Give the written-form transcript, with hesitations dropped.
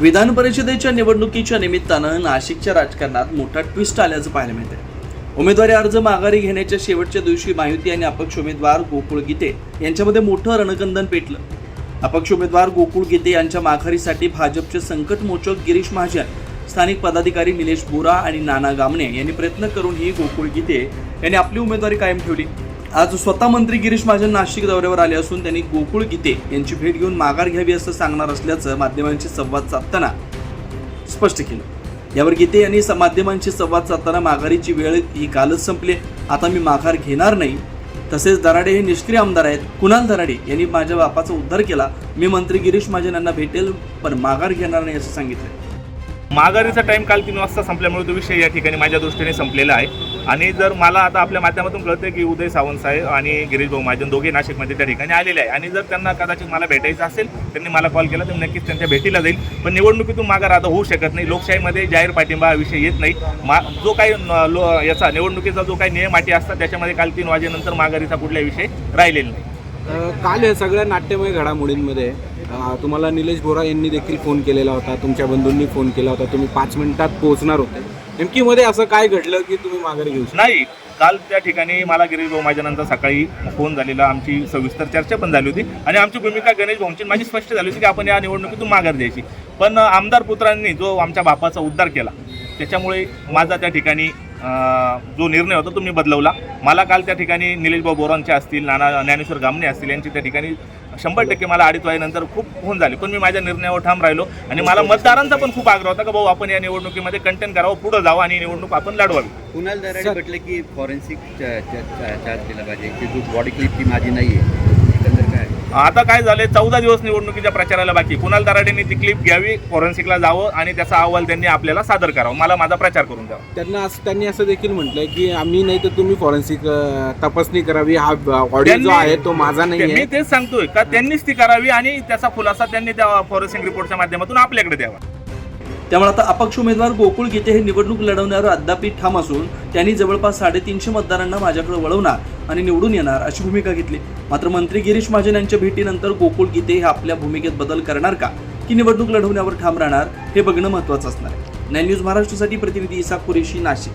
विधान परिषदेच्या निवडणुकीच्या निमित्तानं नाशिकच्या राजकारणात मोठा ट्विस्ट आल्याचं पाहायला मिळतंय। उमेदवारी अर्ज माघारी घेण्याच्या शेवटच्या दिवशी महायुती आणि अपक्ष उमेदवार गोकुळ गीते यांच्यामध्ये मोठं रणकंदन पेटलं। अपक्ष उमेदवार गोकुळ गीते यांच्या माघारीसाठी भाजपचे संकटमोचक गिरीश महाजन, स्थानिक पदाधिकारी निलेश बोरा आणि नाना गामणे यांनी प्रयत्न करूनही गोकुळ गीते यांनी आपली उमेदवारी कायम ठेवली। आज स्वतः मंत्री गिरीश महाजन नाशिक दौऱ्यावर आले असून त्यांनी गोकुळ गीते यांची भेट घेऊन माघार घ्यावी असं सांगणार असल्याचं माध्यमांशी संवाद साधताना स्पष्ट केलं। यावर गीते यांनी माध्यमांशी संवाद साधताना माघारीची वेळ ही कालच संपली, आता मी माघार घेणार नाही। तसेच दराडे हे निष्क्रिय आमदार आहेत। कुणाल दराडे यांनी माझ्या बापाचा उद्धार केला, मी मंत्री गिरीश महाजन यांना भेटेल पण माघार घेणार नाही असं सांगितलं। माघारीचा टाइम काल 3 वाजता संपल्यामुळे तो विषय या ठिकाणी माझ्या दृष्टीने संपलेला आहे। आणि जर मला आता आपल्या माध्यमातून कळते की उदय सावंत साहेब आणि गिरीश भाऊ महाजन दोघे नाशिकमध्ये त्या ठिकाणी आलेले आहे आणि जर त्यांना कदाचित मला भेटायचं असेल त्यांनी मला कॉल केला तर नक्कीच त्यांच्या भेटीला जाईल। पण निवडणुकीतून माघार आता होऊ शकत नाही। लोकशाहीमध्ये जाहीर पाठिंबा हा विषय येत नाही। जो काही याचा निवडणुकीचा जो काही नियम अटी असतात त्याच्यामध्ये काल 3 वाजेनंतर माघारीचा कुठलाही विषय राहिलेला नाही। काल या सगळ्या नाट्यमय घडामोडींमध्ये तुम्हाला निलेश बोरा यांनी देखील फोन केलेला होता, तुमच्या बंधूंनी फोन केला होता, तुम्ही 5 मिनिटात पोहोचणार होते। नेमकी मध्ये असं काय घडलं की तुम्ही माघारी घेऊ शकता? नाही, काल त्या ठिकाणी मला गिरीश भाऊ महाजनांचा सकाळी फोन झालेला, आमची सविस्तर चर्चा पण झाली होती आणि आमची भूमिका गणेश भाऊंची माझी स्पष्ट झाली होती की आपण या निवडणुकीतून माघार द्यायची। पण आमदार पुत्रांनी जो आमच्या बापाचा उद्धार केला त्याच्यामुळे माझा त्या ठिकाणी जो निर्णय होता तो मी बदलवला। मला काल त्या ठिकाणी निलेश भाऊ बोरांचे असतील, नाना ज्ञानेश्वर गामणे असतील यांची त्या ठिकाणी 100% मला 2.5 वाजेनंतर खूप फोन झाले, पण मी माझ्या निर्णयावर ठाम राहिलो। आणि मला मतदारांचा पण खूप आग्रह होता की भाऊ आपण या निवडणुकीमध्ये कंटेन करावं, पुढे जावं आणि निवडणूक आपण लढवावी। कुणाल दराडे म्हटलं की फॉरेन्सिक चार्ज केला पाहिजे की जो बॉडी क्लिप ती माझी नाही आहे, एकंदर काय आता काय झाले, 14 दिवस निवडणुकीच्या प्रचाराला बाकी। कुणाल दराडेंनी ती क्लिप घ्यावी, फॉरेन्सिकला जावं आणि त्याचा अहवाल त्यांनी आपल्याला सादर करावा, मला माझा प्रचार करून द्यावा। त्यांनी असं देखील म्हटलंय की आम्ही नाही तर तुम्ही फॉरेन्सिक तपासणी करावी, हा ऑडिओ जो आहे तो माझा नाही आहे। मी तेच सांगतोय का त्यांनीच ती करावी आणि त्याचा खुलासा त्यांनी त्या फॉरेन्सिक रिपोर्टच्या माध्यमातून आपल्याकडे द्यावा। त्यामुळे आता अपक्ष उमेदवार गोकुळ गीते हे निवडणूक लढवण्यावर अद्याप ठाम असून त्यांनी जवळपास 350 मतदारांना माझ्याकडे वळवणार आणि निवडून येणार अशी भूमिका घेतली। मात्र मंत्री गिरीश महाजन यांच्या भेटीनंतर गोकुळ गीते हे आपल्या भूमिकेत बदल करणार का की निवडणूक लढवण्यावर ठाम राहणार हे बघणं महत्त्वाचं असणार आहे। 9 न्यूज महाराष्ट्रासाठी प्रतिनिधी इसाक कुरेशी, नाशिक।